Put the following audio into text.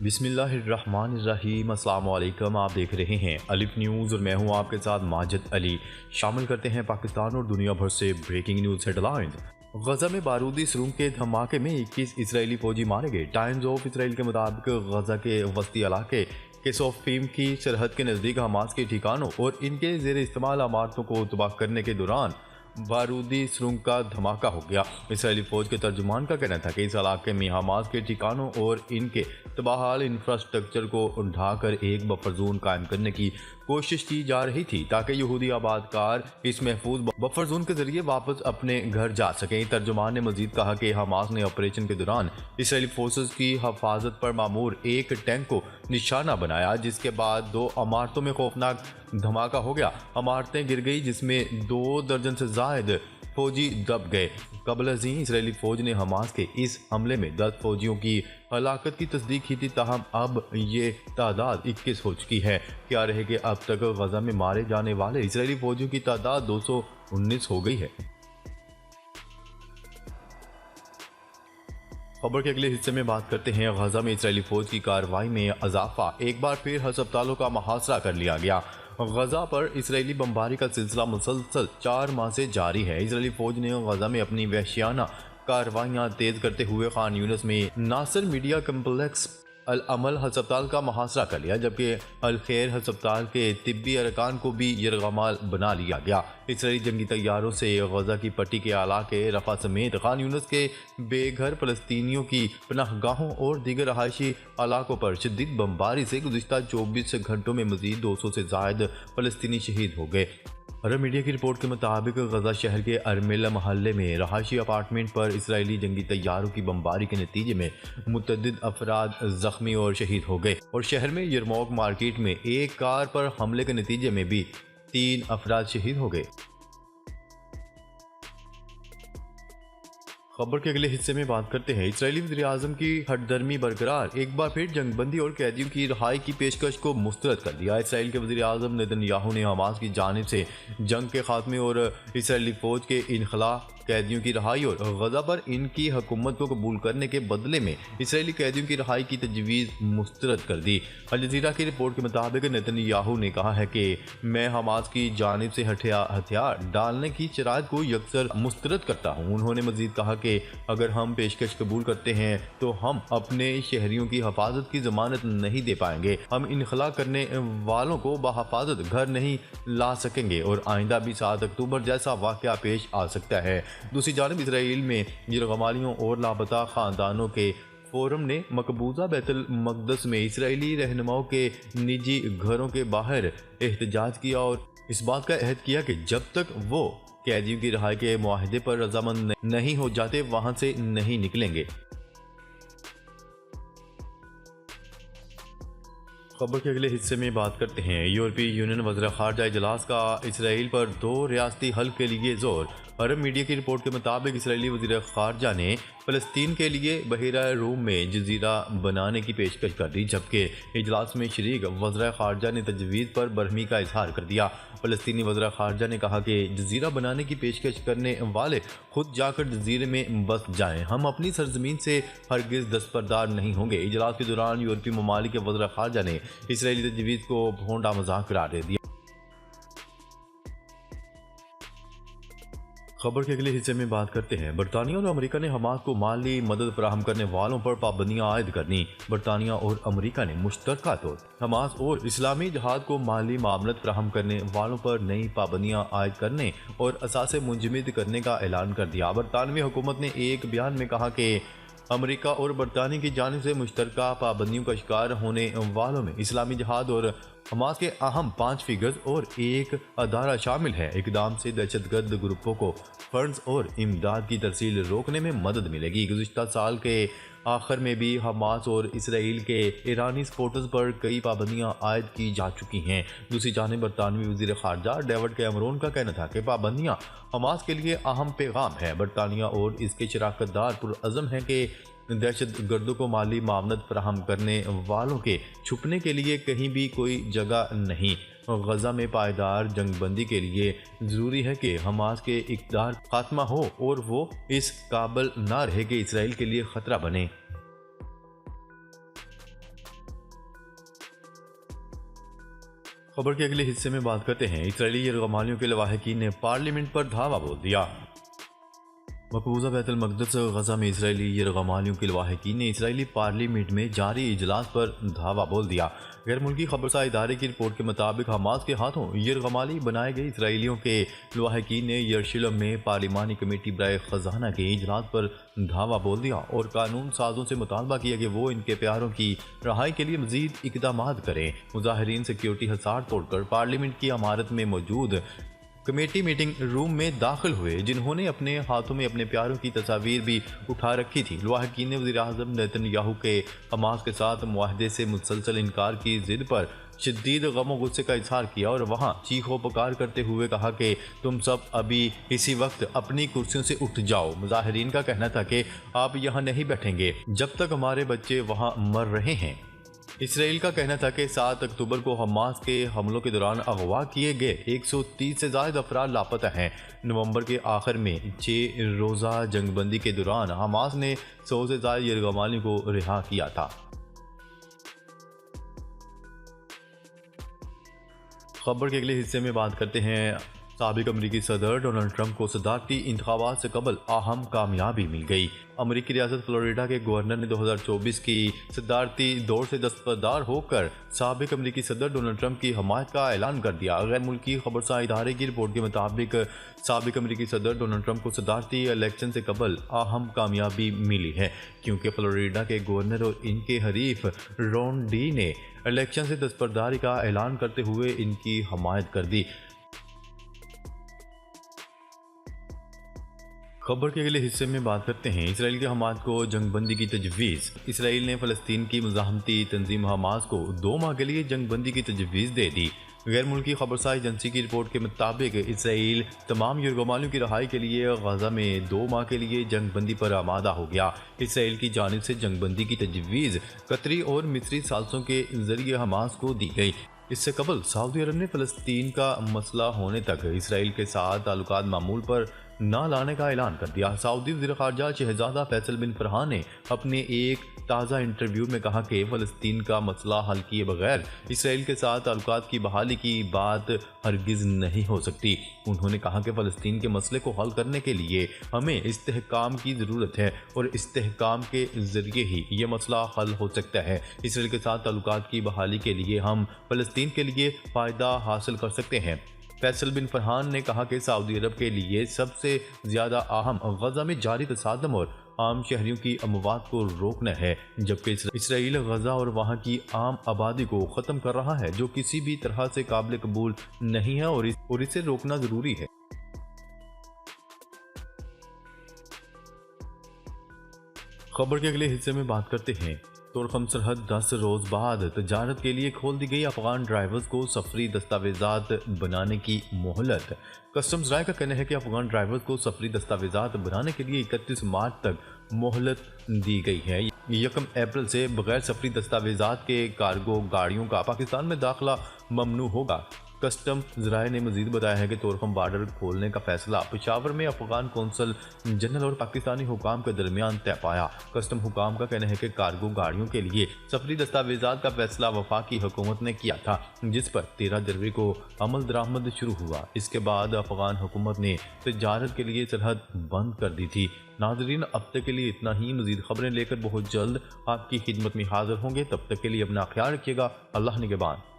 بسم اللہ الرحمن الرحیم۔ السلام علیکم، آپ دیکھ رہے ہیں الف نیوز اور میں ہوں آپ کے ساتھ ماجد علی۔ شامل کرتے ہیں پاکستان اور دنیا بھر سے breaking news head lines. Gaza میں بارودی سرنگ کے دھماکے میں 21 اسرائیلی فوجی مارے گئے۔ ٹائمز آف اسرائیل کے مطابق غزہ کے وسطی علاقے کے صوفیم کی سرحد کے نزدیک حماس کے ٹھکانوں اور ان کے زیر استعمال عمارتوں کو تباہ کرنے کے دوران بارودی سرنگ کا دھماکہ ہو گیا۔ اسرائیلی فوج کے ترجمان کا کہنا تھا کہ اس علاقے میں حماس کے ٹھکانوں اور ان کے تباہال انفراسٹرکچر کو ڈھا کر ایک بفر زون قائم کرنے کی کوشش کی جا رہی تھی تاکہ یہودی آباد کار اس محفوظ بفر زون کے ذریعے واپس اپنے گھر جا سکیں۔ ترجمان نے مزید کہا کہ حماس نے آپریشن کے دوران اسرائیلی فورسز کی حفاظت پر معمور ایک ٹینک کو نشانہ بنایا، جس کے بعد 2 عمارتوں میں خوفناک دھماکہ ہو گیا۔ عمارتیں گر گئی جس میں 2 درجن سے زائد فوجی دب گئے۔ قبل ازیں اسرائیلی فوج نے حماس کے اس حملے میں 10 فوجیوں کی ہلاکت کی تصدیق کی تھی، تاہم اب یہ تعداد 21 ہو چکی ہے۔ کیا رہے کہ اب تک غزہ میں مارے جانے والے اسرائیلی فوجیوں کی تعداد 219 ہو گئی ہے۔ خبر کے اگلے حصے میں بات کرتے ہیں غزہ میں اسرائیلی فوج کی کارروائی میں اضافہ۔ ایک بار پھر ہسپتالوں کا محاصرہ کر لیا گیا۔ غزہ پر اسرائیلی بمباری کا سلسلہ مسلسل 4 ماہ سے جاری ہے۔ اسرائیلی فوج نے غزہ میں اپنی وحشیانہ کارروائیاں تیز کرتے ہوئے خان یونس میں ناصر میڈیا کمپلیکس العمل ہسپتال کا محاصرہ کر لیا، جبکہ الخیر ہسپتال کے طبی ارکان کو بھی یرغمال بنا لیا گیا۔ اسرائیلی جنگی طیاروں سے غزہ کی پٹی کے علاقے رفح سمیت خان یونس کے بے گھر فلسطینیوں کی پناہ گاہوں اور دیگر رہائشی علاقوں پر شدید بمباری سے گزشتہ 24 گھنٹوں میں مزید 200 سے زائد فلسطینی شہید ہو گئے۔ عرب میڈیا کی رپورٹ کے مطابق غزہ شہر کے ارمیلا محلے میں رہائشی اپارٹمنٹ پر اسرائیلی جنگی طیاروں کی بمباری کے نتیجے میں متعدد افراد زخمی اور شہید ہو گئے، اور شہر میں یرموک مارکیٹ میں ایک کار پر حملے کے نتیجے میں بھی 3 افراد شہید ہو گئے۔ خبر کے اگلے حصے میں بات کرتے ہیں اسرائیلی وزیراعظم کی ہٹ درمی برقرار، ایک بار پھر جنگ بندی اور قیدیوں کی رہائی کی پیشکش کو مسترد کر دیا۔ اسرائیل کے وزیراعظم نیتن یاہو نے حماس کی جانب سے جنگ کے خاتمے اور اسرائیلی فوج کے انخلاء، قیدیوں کی رہائی اور غزہ پر ان کی حکومت کو قبول کرنے کے بدلے میں اسرائیلی قیدیوں کی رہائی کی تجویز مسترد کر دی۔ الجزیرہ کی رپورٹ کے مطابق نیتن یاہو نے کہا ہے کہ میں حماس کی جانب سے ہتھیار ڈالنے کی شرائط کو یکسر مسترد کرتا ہوں۔ انہوں نے مزید کہا کہ اگر ہم پیشکش قبول کرتے ہیں تو ہم اپنے شہریوں کی حفاظت کی ضمانت نہیں دے پائیں گے، ہم انخلاء کرنے والوں کو بحفاظت گھر نہیں لا سکیں گے، اور آئندہ بھی 7 اکتوبر جیسا واقعہ پیش آ سکتا ہے۔ دوسری جانب اسرائیل میں یرغمالیوں اور لاپتہ خاندانوں کے فورم نے مقبوضہ بیت المقدس میں اسرائیلی رہنماؤں کے نجی گھروں کے باہر احتجاج کیا اور اس بات کا عہد کیا کہ جب تک وہ قیدیوں کی رہائی کے معاہدے پر رضامند نہیں ہو جاتے وہاں سے نہیں نکلیں گے۔ خبر کے اگلے حصے میں بات کرتے ہیں یورپی یونین وزراء خارجہ اجلاس کا اسرائیل پر 2 ریاستی حل کے لیے زور۔ عرب میڈیا کی رپورٹ کے مطابق اسرائیلی وزیر خارجہ نے فلسطین کے لیے بحیرہ روم میں جزیرہ بنانے کی پیشکش کر دی، جبکہ اجلاس میں شریک وزراء خارجہ نے تجویز پر برہمی کا اظہار کر دیا۔ فلسطینی وزراء خارجہ نے کہا کہ جزیرہ بنانے کی پیشکش کرنے والے خود جا کر جزیرے میں بس جائیں، ہم اپنی سرزمین سے ہرگز دستبردار نہیں ہوں گے۔ اجلاس کے دوران یورپی ممالک کے وزراء خارجہ نے اسرائیلی تجویز کو بھونڈا مذاق قرار دے دیا۔ خبر کے اگلے حصے میں بات کرتے ہیں برطانیہ اور امریکہ نے حماس کو مالی مدد فراہم کرنے والوں پر پابندیاں عائد کرنی۔ برطانیہ اور امریکہ نے مشترکہ طور حماس اور اسلامی جہاد کو مالی معاونت فراہم کرنے والوں پر نئی پابندیاں عائد کرنے اور اثاثے منجمد کرنے کا اعلان کر دیا۔ برطانوی حکومت نے ایک بیان میں کہا کہ امریکہ اور برطانیہ کی جانب سے مشترکہ پابندیوں کا شکار ہونے والوں میں اسلامی جہاد اور حماس کے اہم 5 فگرز اور ایک ادارہ شامل ہے۔ اقدام سے دہشت گرد گروپوں کو فنڈز اور امداد کی ترسیل روکنے میں مدد ملے گی۔ گزشتہ سال کے آخر میں بھی حماس اور اسرائیل کے ایرانی سپورٹرز پر کئی پابندیاں عائد کی جا چکی ہیں۔ دوسری جانب برطانوی وزیر خارجہ ڈیوڈ کیمرون کا کہنا تھا کہ پابندیاں حماس کے لیے اہم پیغام ہے۔ برطانیہ اور اس کے شراکت دار پرعزم ہیں کہ دہشت گردوں کو مالی معاونت فراہم کرنے والوں کے چھپنے کے لیے کہیں بھی کوئی جگہ نہیں۔ غزہ میں پائیدار جنگ بندی کے لیے ضروری ہے کہ حماس کے اقدار خاتمہ ہو اور وہ اس قابل نہ رہے کہ اسرائیل کے لیے خطرہ بنے۔ خبر کے اگلے حصے میں بات کرتے ہیں اسرائیلی یرغمالیوں کے لواحقین نے پارلیمنٹ پر دھاوا بول دیا۔ مقبوضہ بیت المقدس غزہ میں اسرائیلی یرغمالیوں کے لواحقین نے اسرائیلی پارلیمنٹ میں جاری اجلاس پر دھاوا بول دیا۔ غیر ملکی خبرساں ادارے کی رپورٹ کے مطابق حماس کے ہاتھوں یرغمالی بنائے گئے اسرائیلیوں کے لواحقین نے یروشلم میں پارلیمانی کمیٹی برائے خزانہ کے اجلاس پر دھاوا بول دیا اور قانون سازوں سے مطالبہ کیا کہ وہ ان کے پیاروں کی رہائی کے لیے مزید اقدامات کریں۔ مظاہرین سیکیورٹی حصار توڑ کر پارلیمنٹ کی عمارت میں موجود کمیٹی میٹنگ روم میں داخل ہوئے، جنہوں نے اپنے ہاتھوں میں اپنے پیاروں کی تصاویر بھی اٹھا رکھی تھی۔ لواحقین نے وزیر اعظم نیتن یاہو کے حماس کے ساتھ معاہدے سے مسلسل انکار کی ضد پر شدید غم و غصے کا اظہار کیا اور وہاں چیخ و پکار کرتے ہوئے کہا کہ تم سب ابھی اسی وقت اپنی کرسیوں سے اٹھ جاؤ۔ مظاہرین کا کہنا تھا کہ آپ یہاں نہیں بیٹھیں گے جب تک ہمارے بچے وہاں مر رہے ہیں۔ اسرائیل کا کہنا تھا کہ 7 اکتوبر کو حماس کے حملوں کے دوران اغوا کیے گئے 130 سے زائد افراد لاپتہ ہیں۔ نومبر کے آخر میں 6 روزہ جنگ بندی کے دوران حماس نے 100 سے زائد یرغمالیوں کو رہا کیا تھا۔ خبر کے اگلے حصے میں بات کرتے ہیں سابق امریکی صدر ڈونلڈ ٹرمپ کو صدارتی انتخابات سے قبل اہم کامیابی مل گئی۔ امریکی ریاست فلوریڈا کے گورنر نے 2024 کی صدارتی دوڑ سے دستبردار ہو کر سابق امریکی صدر ڈونلڈ ٹرمپ کی حمایت کا اعلان کر دیا۔ غیر ملکی خبرساں ادارے کی رپورٹ کے مطابق سابق امریکی صدر ڈونلڈ ٹرمپ کو صدارتی الیکشن سے قبل اہم کامیابی ملی ہے، کیونکہ فلوریڈا کے گورنر اور ان کے حریف رون ڈی نے الیکشن سے دستبرداری کا اعلان کرتے ہوئے ان کی حمایت کر دی۔ خبر کے اگلے حصے میں بات کرتے ہیں اسرائیل کے حماس کو جنگ بندی کی تجویز۔ اسرائیل نے فلسطین کی مزاحمتی تنظیم حماس کو 2 ماہ کے لیے جنگ بندی کی تجویز دے دی۔ غیر ملکی خبرساں ایجنسی کی رپورٹ کے مطابق اسرائیل تمام یرغمالیوں کی رہائی کے لیے غزہ میں 2 ماہ کے لیے جنگ بندی پر آمادہ ہو گیا۔ اسرائیل کی جانب سے جنگ بندی کی تجویز قطری اور مصری ثالثوں کے ذریعے حماس کو دی گئی۔ اس سے قبل سعودی عرب نے فلسطین کا مسئلہ ہونے تک اسرائیل کے ساتھ تعلقات معمول پر نہ لانے کا اعلان کر دیا۔ سعودی وزیر خارجہ شہزادہ فیصل بن فرحان نے اپنے ایک تازہ انٹرویو میں کہا کہ فلسطین کا مسئلہ حل کیے بغیر اسرائیل کے ساتھ تعلقات کی بحالی کی بات ہرگز نہیں ہو سکتی۔ انہوں نے کہا کہ فلسطین کے مسئلے کو حل کرنے کے لیے ہمیں استحکام کی ضرورت ہے اور استحکام کے ذریعے ہی یہ مسئلہ حل ہو سکتا ہے۔ اسرائیل کے ساتھ تعلقات کی بحالی کے لیے ہم فلسطین کے لیے فائدہ حاصل کر سکتے ہیں۔ فیصل بن فرحان نے کہا کہ سعودی عرب کے لیے سب سے زیادہ اہم غزہ میں جاری تصادم اور عام شہریوں کی اموات کو روکنا ہے، جبکہ اسرائیل غزہ اور وہاں کی عام آبادی کو ختم کر رہا ہے، جو کسی بھی طرح سے قابل قبول نہیں ہے اور اسے روکنا ضروری ہے۔ خبر کے اگلے حصے میں بات کرتے ہیں تورخم سرحد 10 روز بعد تجارت کے لیے کھول دی گئی۔ افغان ڈرائیورز کو سفری دستاویزات بنانے کی مہلت۔ کسٹمز رائے کا کہنا ہے کہ افغان ڈرائیورز کو سفری دستاویزات بنانے کے لیے 31 مارچ تک مہلت دی گئی ہے۔ 1 اپریل سے بغیر سفری دستاویزات کے کارگو گاڑیوں کا پاکستان میں داخلہ ممنوع ہوگا۔ کسٹم ذرائع نے مزید بتایا ہے کہ تورخم بارڈر کھولنے کا فیصلہ پشاور میں افغان کونسل جنرل اور پاکستانی حکام کے درمیان طے پایا۔ کسٹم حکام کا کہنا ہے کہ کارگو گاڑیوں کے لیے سفری دستاویزات کا فیصلہ وفاقی حکومت نے کیا تھا، جس پر 13 جنوری کو عمل درآمد شروع ہوا۔ اس کے بعد افغان حکومت نے تجارت کے لیے سرحد بند کر دی تھی۔ ناظرین، اب تک کے لیے اتنا ہی۔ مزید خبریں لے کر بہت جلد آپ کی خدمت میں حاضر ہوں گے۔ تب تک کے لیے اپنا خیال رکھیے گا۔ اللہ نگہبان۔